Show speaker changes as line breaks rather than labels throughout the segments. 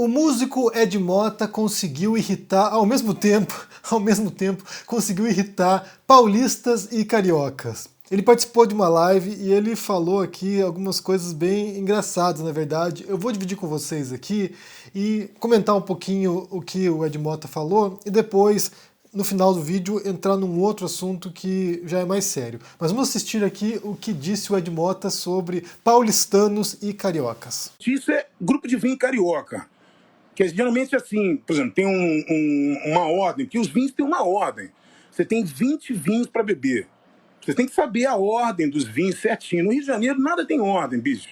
O músico Ed Mota conseguiu irritar, ao mesmo tempo, conseguiu irritar paulistas e cariocas. Ele participou de uma live e ele falou aqui algumas coisas bem engraçadas, na verdade. Eu vou dividir com vocês aqui e comentar um pouquinho o que o Ed Mota falou e depois, no final do vídeo, entrar num outro assunto que já é mais sério. Mas vamos assistir aqui o que disse o Ed Mota sobre paulistanos e cariocas.
Isso é grupo de vinho carioca. Que é geralmente assim, por exemplo, tem uma ordem, que os vinhos têm uma ordem. Você tem 20 vinhos para beber. Você tem que saber a ordem dos vinhos certinho. No Rio de Janeiro nada tem ordem, bicho.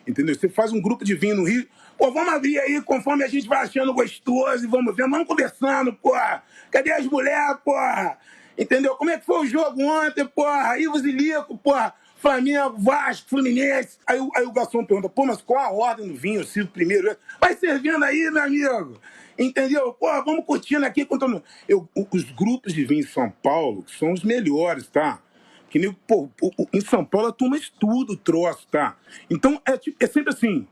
Entendeu? Você faz um grupo de vinho no Rio, pô, vamos abrir aí conforme a gente vai achando gostoso e vamos ver, vamos conversando, porra. Cadê as mulheres, porra? Entendeu? Como é que foi o jogo ontem, porra? Ivos e Lico, porra. Flamengo, Vasco, Fluminense. Aí o garçom pergunta, pô, mas qual a ordem do vinho? Eu sirvo primeiro. Vai servindo aí, meu amigo. Entendeu? Pô, vamos curtindo aqui. Os grupos de vinho em São Paulo são os melhores, tá? Que nem, pô, em São Paulo a turma estuda o troço, tá? Então é sempre assim.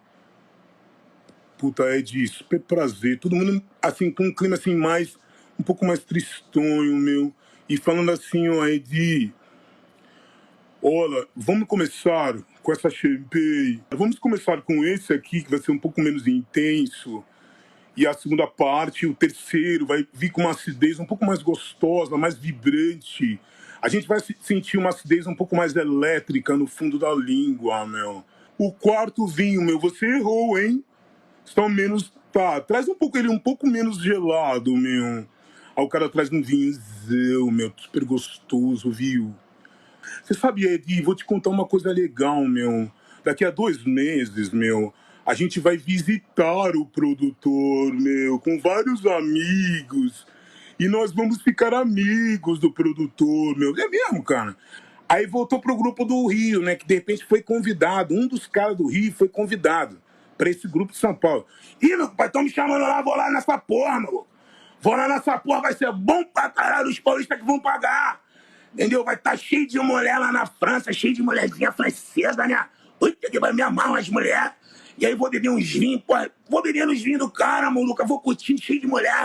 Puta, é de super prazer. Todo mundo, assim, com um clima assim mais, um pouco mais tristonho, meu. E falando assim, ó, Edi, olha, vamos começar com essa champanhe. Vamos começar com esse aqui, que vai ser um pouco menos intenso. E a segunda parte, o terceiro, vai vir com uma acidez um pouco mais gostosa, mais vibrante. A gente vai sentir uma acidez um pouco mais elétrica no fundo da língua, meu. O quarto vinho, meu, você errou, hein? Está menos... Tá, traz ele um pouco menos gelado, meu. Aí o cara traz um vinhozão, meu, super gostoso, viu? Você sabe, Edi, vou te contar uma coisa legal, meu. Daqui a 2 meses, meu, a gente vai visitar o produtor, meu, com vários amigos. E nós vamos ficar amigos do produtor, meu. É mesmo, cara. Aí voltou pro grupo do Rio, né? Que de repente foi convidado. Um dos caras do Rio foi convidado pra esse grupo de São Paulo. Ih, meu pai, estão me chamando lá, vou lá nessa porra, meu. Vou lá nessa porra, vai ser bom pra caralho, os paulistas que vão pagar. Entendeu? Vai estar cheio de mulher lá na França, cheio de mulherzinha francesa, né? Ui, que vai me amar umas mulheres. E aí vou beber uns vinhos, pô. Vou beber uns vinhos do cara, maluco. Eu vou curtindo, cheio de mulher.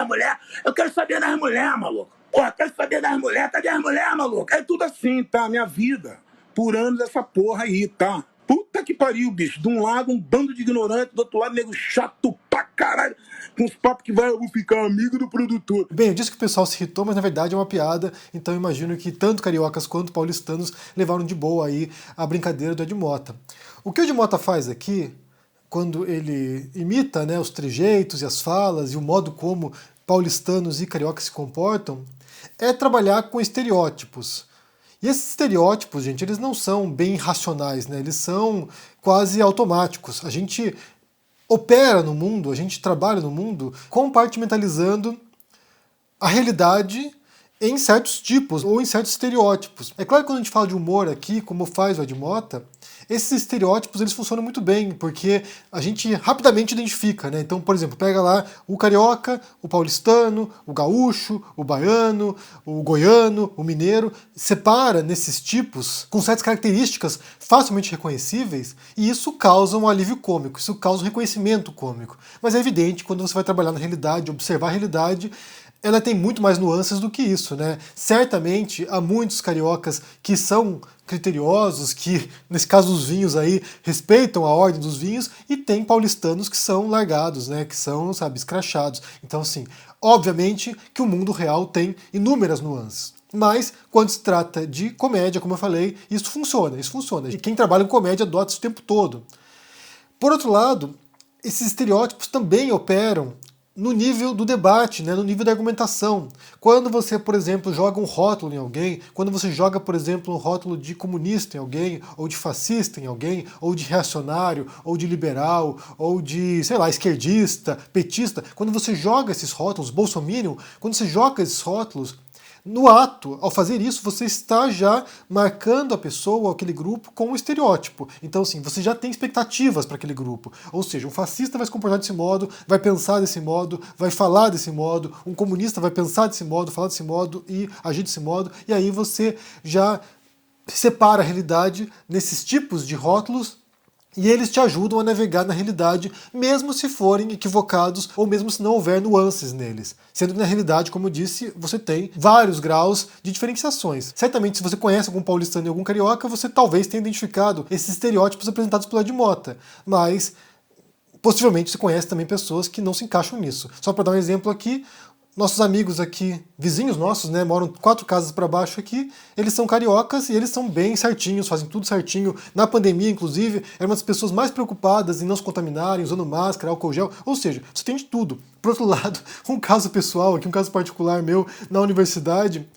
Eu quero saber das mulheres, maluco. Porra, quero saber das mulheres. Cadê as mulheres, maluco? É tudo assim, tá? Minha vida. Por anos essa porra aí, tá? Puta que pariu, bicho. De um lado, um bando de ignorante. Do outro lado, nego chato pra caralho. Com os papos que eu vou ficar amigo do produtor.
Bem, eu disse que o pessoal se irritou, mas na verdade é uma piada, então eu imagino que tanto cariocas quanto paulistanos levaram de boa aí a brincadeira do Ed Mota. O que o Ed Mota faz aqui, quando ele imita, né, os trejeitos e as falas e o modo como paulistanos e cariocas se comportam, é trabalhar com estereótipos. E esses estereótipos, gente, eles não são bem racionais, né? Eles são quase automáticos. A gente opera no mundo, a gente trabalha no mundo compartimentalizando a realidade em certos tipos ou em certos estereótipos. É claro que quando a gente fala de humor aqui, como faz o Ed Mota, esses estereótipos eles funcionam muito bem, porque a gente rapidamente identifica, né? Então, por exemplo, pega lá o carioca, o paulistano, o gaúcho, o baiano, o goiano, o mineiro, separa nesses tipos com certas características facilmente reconhecíveis, e isso causa um alívio cômico, isso causa um reconhecimento cômico. Mas é evidente, quando você vai trabalhar na realidade, observar a realidade, ela tem muito mais nuances do que isso, né? Certamente há muitos cariocas que são criteriosos, que, nesse caso dos vinhos aí, respeitam a ordem dos vinhos, e tem paulistanos que são largados, né? Que são, sabe, escrachados. Então, assim, obviamente que o mundo real tem inúmeras nuances. Mas, quando se trata de comédia, como eu falei, isso funciona, isso funciona. E quem trabalha com comédia adota isso o tempo todo. Por outro lado, esses estereótipos também operam no nível do debate, né, no nível da argumentação. Quando você, por exemplo, joga um rótulo em alguém, quando você joga, por exemplo, um rótulo de comunista em alguém, ou de fascista em alguém, ou de reacionário, ou de liberal, ou de, sei lá, esquerdista, petista, quando você joga esses rótulos, bolsominion, quando você joga esses rótulos, no ato, ao fazer isso, você está já marcando a pessoa, aquele grupo, com um estereótipo. Então, assim, você já tem expectativas para aquele grupo. Ou seja, um fascista vai se comportar desse modo, vai pensar desse modo, vai falar desse modo, um comunista vai pensar desse modo, falar desse modo e agir desse modo, e aí você já separa a realidade nesses tipos de rótulos E eles te ajudam a navegar na realidade, mesmo se forem equivocados ou mesmo se não houver nuances neles. Sendo que na realidade, como eu disse, você tem vários graus de diferenciações. Certamente, se você conhece algum paulistano e algum carioca, você talvez tenha identificado esses estereótipos apresentados pelo Ed Mota. Mas possivelmente você conhece também pessoas que não se encaixam nisso. Só para dar um exemplo aqui, nossos amigos aqui, vizinhos nossos, né, moram 4 casas para baixo aqui, eles são cariocas e eles são bem certinhos, fazem tudo certinho. Na pandemia, inclusive, eram uma das pessoas mais preocupadas em não se contaminarem, usando máscara, álcool gel, ou seja, você tem de tudo. Por outro lado, um caso pessoal aqui, um caso particular meu, na universidade,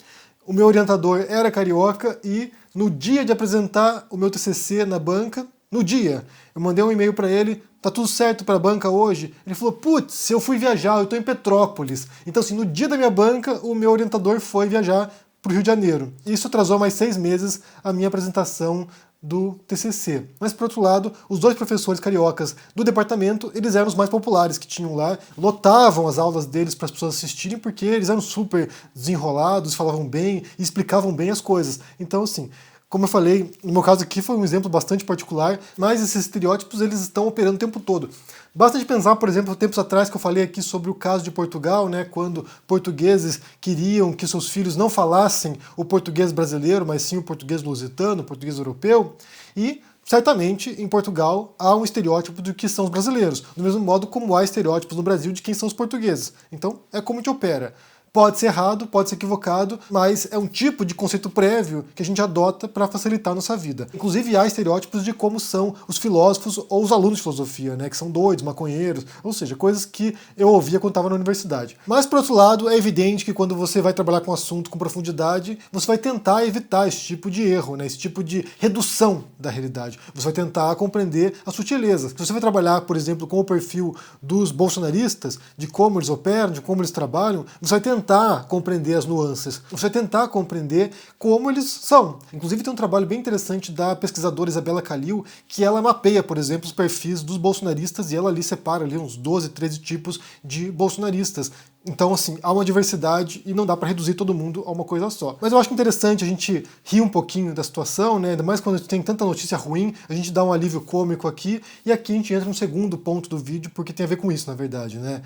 o meu orientador era carioca e no dia de apresentar o meu TCC na banca, no dia, eu mandei um e-mail para ele, tá tudo certo para a banca hoje? Ele falou, putz, eu fui viajar, eu tô em Petrópolis. Então assim, no dia da minha banca, o meu orientador foi viajar para o Rio de Janeiro. Isso atrasou mais 6 meses a minha apresentação do TCC. Mas, por outro lado, os 2 professores cariocas do departamento, eles eram os mais populares que tinham lá, lotavam as aulas deles para as pessoas assistirem, porque eles eram super desenrolados, falavam bem e explicavam bem as coisas. Então, assim, como eu falei, no meu caso aqui foi um exemplo bastante particular, mas esses estereótipos eles estão operando o tempo todo. Basta de pensar, por exemplo, tempos atrás que eu falei aqui sobre o caso de Portugal, né, quando portugueses queriam que seus filhos não falassem o português brasileiro, mas sim o português lusitano, o português europeu, e certamente em Portugal há um estereótipo do que são os brasileiros, do mesmo modo como há estereótipos no Brasil de quem são os portugueses. Então é como a gente opera. Pode ser errado, pode ser equivocado, mas é um tipo de conceito prévio que a gente adota para facilitar a nossa vida. Inclusive há estereótipos de como são os filósofos ou os alunos de filosofia, né, que são doidos, maconheiros, ou seja, coisas que eu ouvia quando estava na universidade. Mas, por outro lado, é evidente que quando você vai trabalhar com um assunto com profundidade, você vai tentar evitar esse tipo de erro, né, esse tipo de redução da realidade. Você vai tentar compreender as sutilezas. Se você vai trabalhar, por exemplo, com o perfil dos bolsonaristas, de como eles operam, de como eles trabalham, você vai tentar compreender as nuances, você vai tentar compreender como eles são. Inclusive tem um trabalho bem interessante da pesquisadora Isabela Calil, que ela mapeia, por exemplo, os perfis dos bolsonaristas e ela ali separa ali uns 12, 13 tipos de bolsonaristas. Então, assim, há uma diversidade e não dá para reduzir todo mundo a uma coisa só. Mas eu acho interessante a gente rir um pouquinho da situação, né? Ainda mais quando tem tanta notícia ruim, a gente dá um alívio cômico aqui, e aqui a gente entra no segundo ponto do vídeo, porque tem a ver com isso, na verdade, né?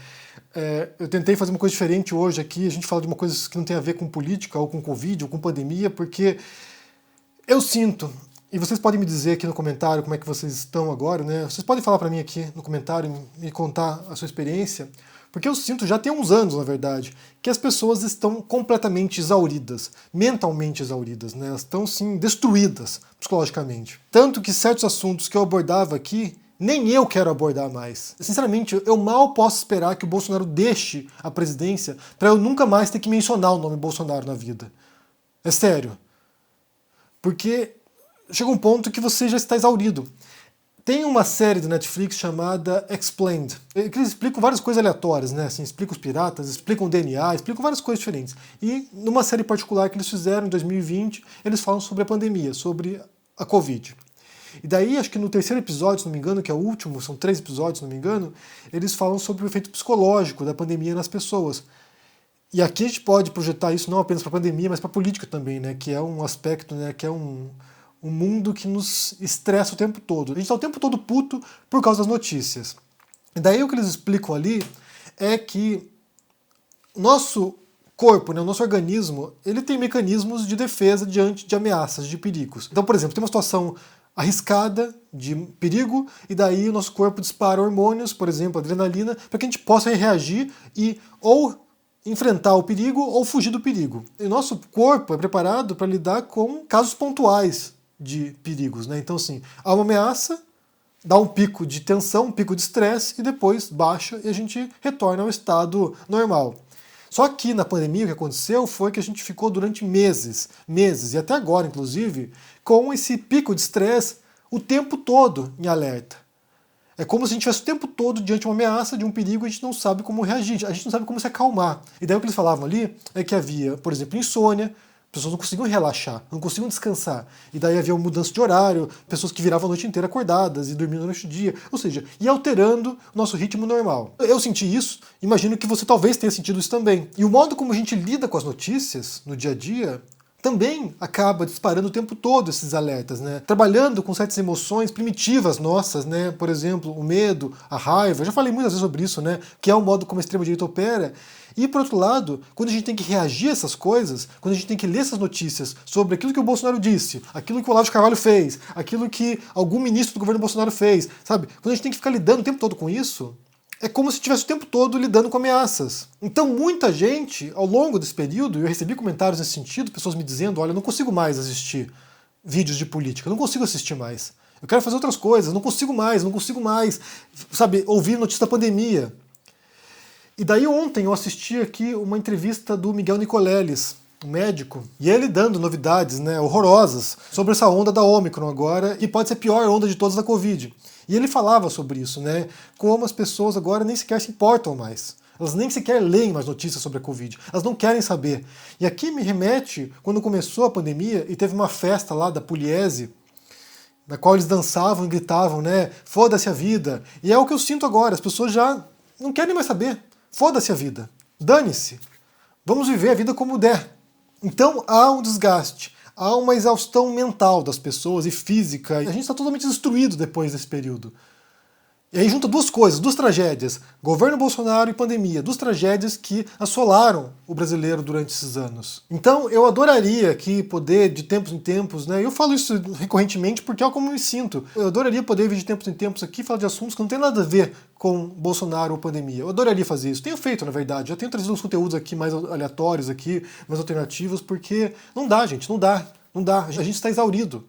Eu tentei fazer uma coisa diferente hoje aqui, a gente fala de uma coisa que não tem a ver com política, ou com Covid, ou com pandemia, porque eu sinto, e vocês podem me dizer aqui no comentário como é que vocês estão agora, né? Vocês podem falar para mim aqui no comentário, me contar a sua experiência, porque eu sinto, já tem uns anos, na verdade, que as pessoas estão completamente exauridas, mentalmente exauridas, né? Elas estão, sim, destruídas psicologicamente. Tanto que certos assuntos que eu abordava aqui, nem eu quero abordar mais. Sinceramente, eu mal posso esperar que o Bolsonaro deixe a presidência para eu nunca mais ter que mencionar o nome Bolsonaro na vida. É sério. Porque chega um ponto que você já está exaurido. Tem uma série do Netflix chamada Explained, que eles explicam várias coisas aleatórias, né? Assim, explicam os piratas, explicam o DNA, explicam várias coisas diferentes. E numa série particular que eles fizeram em 2020, eles falam sobre a pandemia, sobre a Covid. E daí, acho que no terceiro episódio, se não me engano, que é o último, são 3 episódios, se não me engano, eles falam sobre o efeito psicológico da pandemia nas pessoas. E aqui a gente pode projetar isso não apenas para a pandemia, mas para a política também, né? Que é um aspecto, né? Que é um mundo que nos estressa o tempo todo. A gente está o tempo todo puto por causa das notícias. E daí o que eles explicam ali é que nosso corpo, né, o nosso organismo, ele tem mecanismos de defesa diante de ameaças, de perigos. Então, por exemplo, tem uma situação arriscada de perigo, e daí o nosso corpo dispara hormônios, por exemplo, adrenalina, para que a gente possa reagir e ou enfrentar o perigo ou fugir do perigo. E o nosso corpo é preparado para lidar com casos pontuais de perigos, né? Então, assim, há uma ameaça, dá um pico de tensão, um pico de estresse, e depois baixa e a gente retorna ao estado normal. Só que na pandemia o que aconteceu foi que a gente ficou durante meses, e até agora, inclusive, com esse pico de estresse o tempo todo em alerta. É como se a gente estivesse o tempo todo diante de uma ameaça, de um perigo, e a gente não sabe como reagir, a gente não sabe como se acalmar. E daí o que eles falavam ali é que havia, por exemplo, insônia, pessoas não conseguiam relaxar, não conseguiam descansar. E daí havia uma mudança de horário, pessoas que viravam a noite inteira acordadas e dormindo durante o dia. Ou seja, ia alterando o nosso ritmo normal. Eu senti isso, imagino que você talvez tenha sentido isso também. E o modo como a gente lida com as notícias no dia a dia também acaba disparando o tempo todo esses alertas, né? Trabalhando com certas emoções primitivas nossas, né? Por exemplo, o medo, a raiva, eu já falei muitas vezes sobre isso, né? Que é o modo como a extrema-direita opera. E, por outro lado, quando a gente tem que reagir a essas coisas, quando a gente tem que ler essas notícias sobre aquilo que o Bolsonaro disse, aquilo que o Olavo de Carvalho fez, aquilo que algum ministro do governo Bolsonaro fez, sabe? Quando a gente tem que ficar lidando o tempo todo com isso, é como se estivesse o tempo todo lidando com ameaças. Então muita gente, ao longo desse período, eu recebi comentários nesse sentido, pessoas me dizendo, olha, eu não consigo mais assistir vídeos de política, eu não consigo assistir mais. Eu quero fazer outras coisas, não consigo mais, sabe, ouvir notícia da pandemia. E daí ontem eu assisti aqui uma entrevista do Miguel Nicoleles, um médico, e ele dando novidades, né, horrorosas sobre essa onda da Ômicron agora, que pode ser a pior onda de todas da Covid. E ele falava sobre isso, né, como as pessoas agora nem sequer se importam mais. Elas nem sequer leem mais notícias sobre a Covid. Elas não querem saber. E aqui me remete, quando começou a pandemia, e teve uma festa lá da Pugliese, na qual eles dançavam e gritavam, né, foda-se a vida. E é o que eu sinto agora, as pessoas já não querem mais saber. Foda-se a vida. Dane-se. Vamos viver a vida como der. Então há um desgaste, há uma exaustão mental das pessoas e física. A gente está totalmente destruído depois desse período. E aí junta duas coisas, duas tragédias, governo Bolsonaro e pandemia, duas tragédias que assolaram o brasileiro durante esses anos. Então eu adoraria que poder, de tempos em tempos, né, eu falo isso recorrentemente porque é como eu me sinto, eu adoraria poder vir de tempos em tempos aqui falar de assuntos que não tem nada a ver com Bolsonaro ou pandemia. Eu adoraria fazer isso, tenho feito na verdade, já tenho trazido uns conteúdos aqui mais aleatórios, aqui, mais alternativos, porque não dá gente, não dá, a gente está exaurido,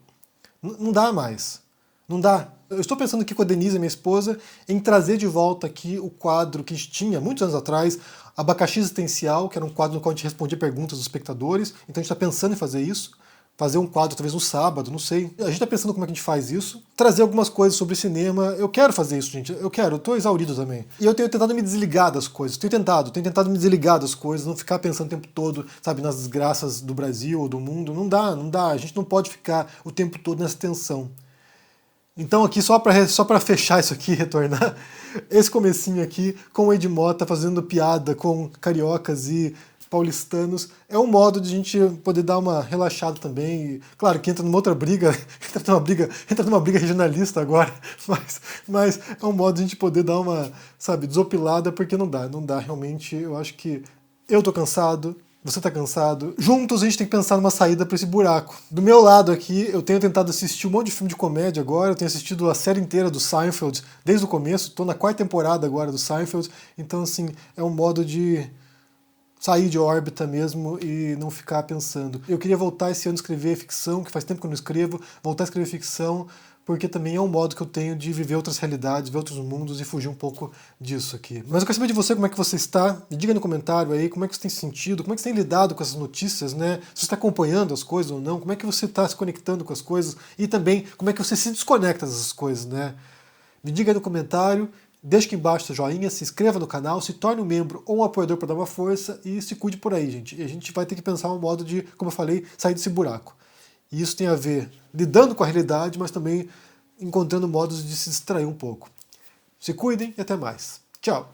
não dá mais, não dá. Eu estou pensando aqui com a Denise, minha esposa, em trazer de volta aqui o quadro que a gente tinha muitos anos atrás, Abacaxi Existencial, que era um quadro no qual a gente respondia perguntas dos espectadores. Então a gente está pensando em fazer isso, fazer um quadro talvez no sábado, não sei. A gente está pensando como é que a gente faz isso. Trazer algumas coisas sobre cinema. Eu quero fazer isso, gente. Eu estou exaurido também. E eu tenho tentado me desligar das coisas. Tenho tentado me desligar das coisas, não ficar pensando o tempo todo, sabe, nas desgraças do Brasil ou do mundo. Não dá. A gente não pode ficar o tempo todo nessa tensão. Então aqui, só para fechar isso aqui, retornar, esse comecinho aqui com o Ed Mota fazendo piada com cariocas e paulistanos, é um modo de a gente poder dar uma relaxada também. E, claro que entra numa outra briga, entra numa briga regionalista agora, mas é um modo de a gente poder dar uma, sabe, desopilada, porque não dá realmente, eu acho que eu tô cansado, você tá cansado. Juntos a gente tem que pensar numa saída para esse buraco. Do meu lado aqui, eu tenho tentado assistir um monte de filme de comédia agora, eu tenho assistido a série inteira do Seinfeld desde o começo, tô na 4ª temporada agora do Seinfeld, então assim, é um modo de sair de órbita mesmo e não ficar pensando. Eu queria voltar esse ano a escrever ficção, que faz tempo que eu não escrevo, voltar a escrever ficção, porque também é um modo que eu tenho de viver outras realidades, ver outros mundos e fugir um pouco disso aqui. Mas eu quero saber de você como é que você está, me diga no comentário aí como é que você tem sentido, como é que você tem lidado com essas notícias, né? Se você está acompanhando as coisas ou não, como é que você está se conectando com as coisas e também como é que você se desconecta dessas coisas, né? Me diga aí no comentário, deixa aqui embaixo seu joinha, se inscreva no canal, se torne um membro ou um apoiador para dar uma força e se cuide por aí, gente. E a gente vai ter que pensar um modo de, como eu falei, sair desse buraco. E isso tem a ver lidando com a realidade, mas também encontrando modos de se distrair um pouco. Se cuidem e até mais. Tchau!